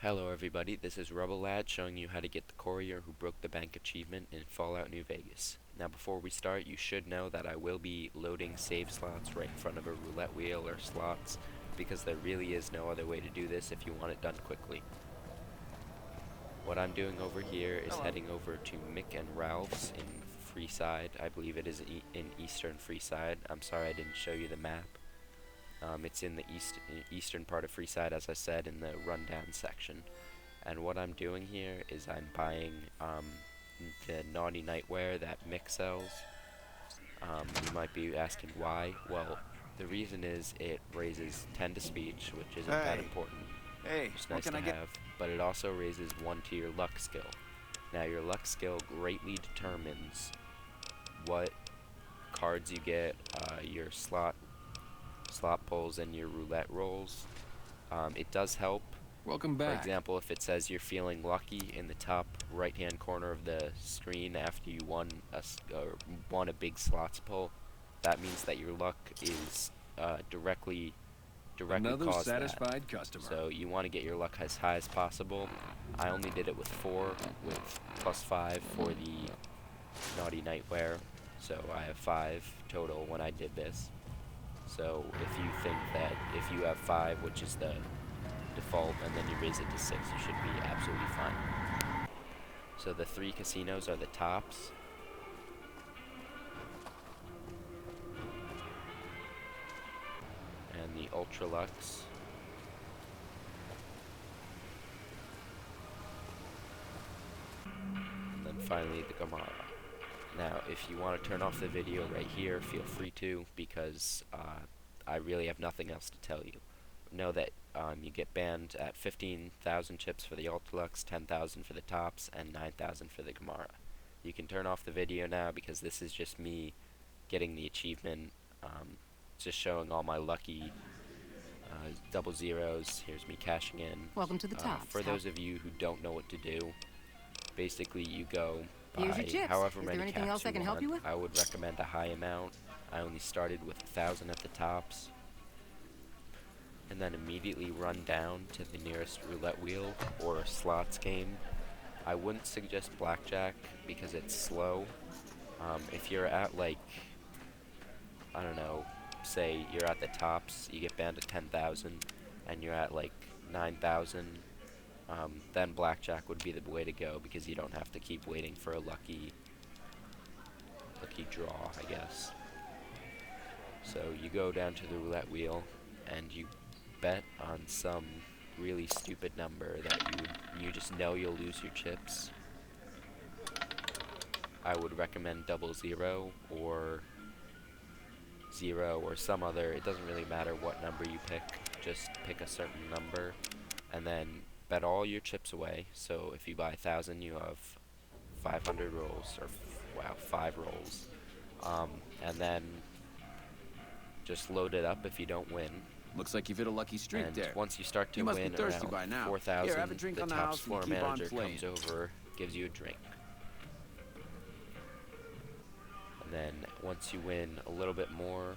Hello everybody, this is Rebel Lad showing you how to get the Courier who broke the bank achievement in Fallout New Vegas. Now before we start, you should know that I will be loading save slots right in front of a roulette wheel or slots, because there really is no other way to do this if you want it done quickly. What I'm doing over here is heading over to Mick and Ralph's in Freeside. I believe it is in Eastern Freeside. I'm sorry I didn't show you the map. It's in the eastern part of Freeside, as I said, in the rundown section. And what I'm doing here is I'm buying the naughty nightwear that Mick sells. You might be asking why. Well, the reason is it raises 10 to speech, which isn't that important. It's nice to have, but it also raises 1 to your luck skill. Now, your luck skill greatly determines what cards you get, your slot pulls, and your roulette rolls. It does help. Welcome back. For example, if it says you're feeling lucky in the top right-hand corner of the screen after you won a big slots pull, that means that your luck is directly Another caused satisfied that. customer. So you want to get your luck as high as possible. I only did it with 4, with +5 for the naughty nightwear, so I have 5 total when I did this. So if you think that if you have 5, which is the default, and then you raise it to 6, you should be absolutely fine. So the 3 casinos are the tops. And the Ultra Lux. And then finally the Gamara. Now, if you want to turn off the video right here, feel free to, because I really have nothing else to tell you. Know that you get banned at 15,000 chips for the Ultralux, 10,000 for the tops, and 9,000 for the Gamara. You can turn off the video now because this is just me getting the achievement, just showing all my lucky double zeros. Here's me cashing in. Welcome to the tops. For those of you who don't know what to do, basically you go Here's your chips. however Is many there anything caps else I can help you with? I would recommend a high amount. I only started with 1,000 at the tops, and then immediately run down to the nearest roulette wheel or a slots game. I wouldn't suggest blackjack because it's slow. If you're at, like, I don't know, say you're at the tops, you get banned at 10,000, and you're at like 9,000, then blackjack would be the way to go because you don't have to keep waiting for a lucky draw, I guess. So you go down to the roulette wheel and you bet on some really stupid number that you just know you'll lose your chips. I would recommend 00 or 0 or some other. It doesn't really matter what number you pick, just pick a certain number and then bet all your chips away. So if you buy 1,000, you have 500 rolls, or 5 rolls, and then just load it up if you don't win. Looks like you've hit a lucky streak And there. once you start to You must be win thirsty around by now. 4,000, Here, have a drink the on the tops house and floor keep on manager playing. comes over, gives you a drink. And then once you win a little bit more,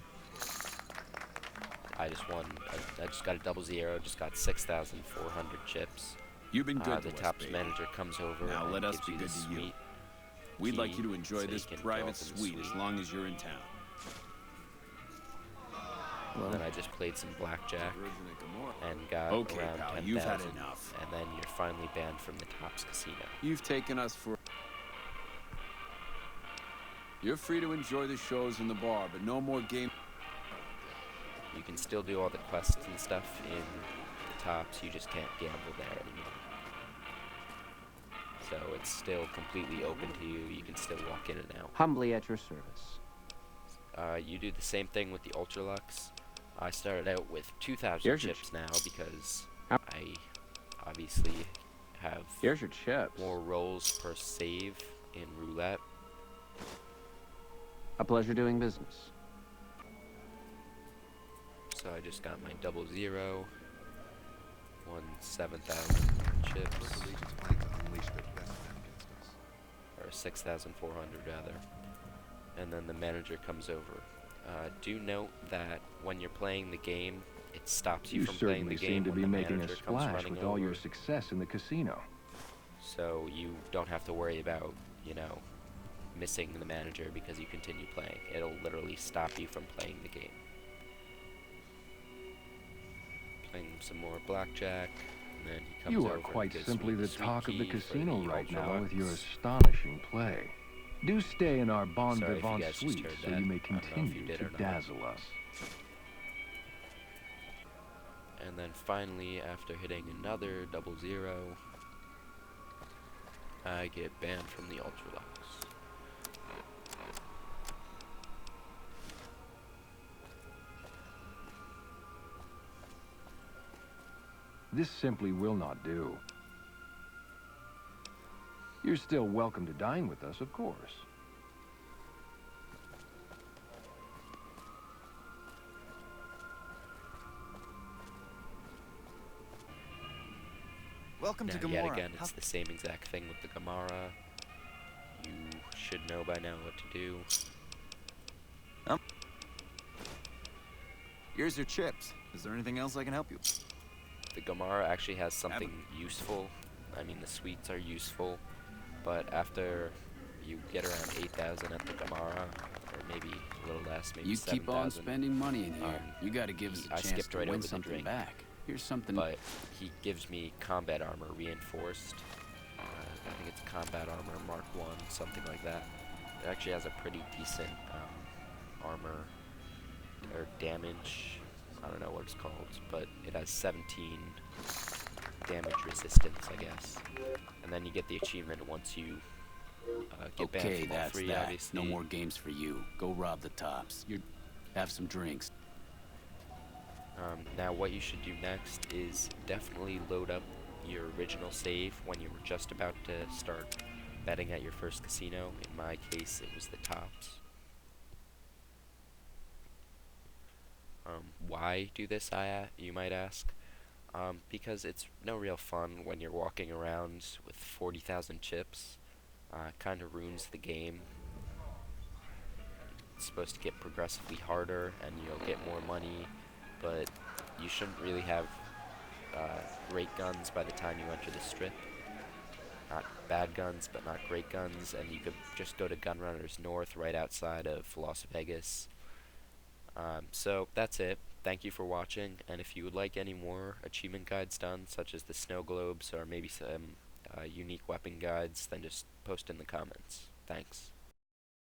I just got a 00, just got 6,400 chips. You've been good The to us, tops baby. manager comes over Now and let us gives be you good the to you. suite We'd like key you to enjoy so this you can go private up in the suite as long as you're in town. And then I just played some blackjack and got Okay, around pal, 10,000. you've had enough. And then you're finally banned from the Tops Casino. You've taken us for... You're free to enjoy the shows in the bar, but no more game... You can still do all the quests and stuff in the Tops, you just can't gamble there anymore. So it's still completely open to you, you can still walk in and out. Humbly at your service. You do the same thing with the Ultralux. I started out with 2,000 Here's your chips now because How- I obviously have Here's your chips. more rolls per save in roulette. A pleasure doing business. So I just got my 00, won 7,000 chips, or 6,400 rather, and then the manager comes over. Do note that when you're playing the game, it stops you You from playing the certainly game seem to when be the making a manager comes splash running with all your over. success in the casino. So you don't have to worry about, you know, missing the manager because you continue playing. It'll literally stop you from playing the game. Playing some more blackjack, and then he comes You are over and quite gives simply me the the sweet talk of the key for casino the right now with your Ultralux. astonishing play. Do stay in our bon Sorry if you vivant guys just suite heard so that. you may I don't know if you continue did to or not. dazzle us. And then finally, after hitting another 00, I get banned from the Ultralux. This simply will not do. You're still welcome to dine with us, of course. Welcome to Now, yet Gamora. again, it's the same exact thing with the Gamara. You should know by now what to do. Here's your chips. Is there anything else I can help you? The Gamara actually has something useful. I mean, the sweets are useful, but after you get around 8,000 at the Gamara, or maybe a little less, maybe You 7,000. keep on spending money in here. You gotta give us a I chance skipped to right win over the something drink. back. Here's something. But he gives me combat armor reinforced. I think it's combat armor Mark 1, something like that. It actually has a pretty decent armor or damage. I don't know what it's called, but it has 17 damage resistance, I guess. And then you get the achievement once you get banned Okay, from all that's three, that. obviously. No more games for you. Go rob the tops. Have some drinks. Now what you should do next is definitely load up your original save when you were just about to start betting at your first casino. In my case, it was the tops. Why do this, you might ask? Because it's no real fun when you're walking around with 40,000 chips. Kind of ruins the game. It's supposed to get progressively harder and you'll get more money, but you shouldn't really have great guns by the time you enter the strip. Not bad guns, but not great guns, and you could just go to Gunrunners North right outside of Las Vegas. So that's it. Thank you for watching, and if you would like any more achievement guides done, such as the snow globes or maybe some unique weapon guides, then just post in the comments. Thanks.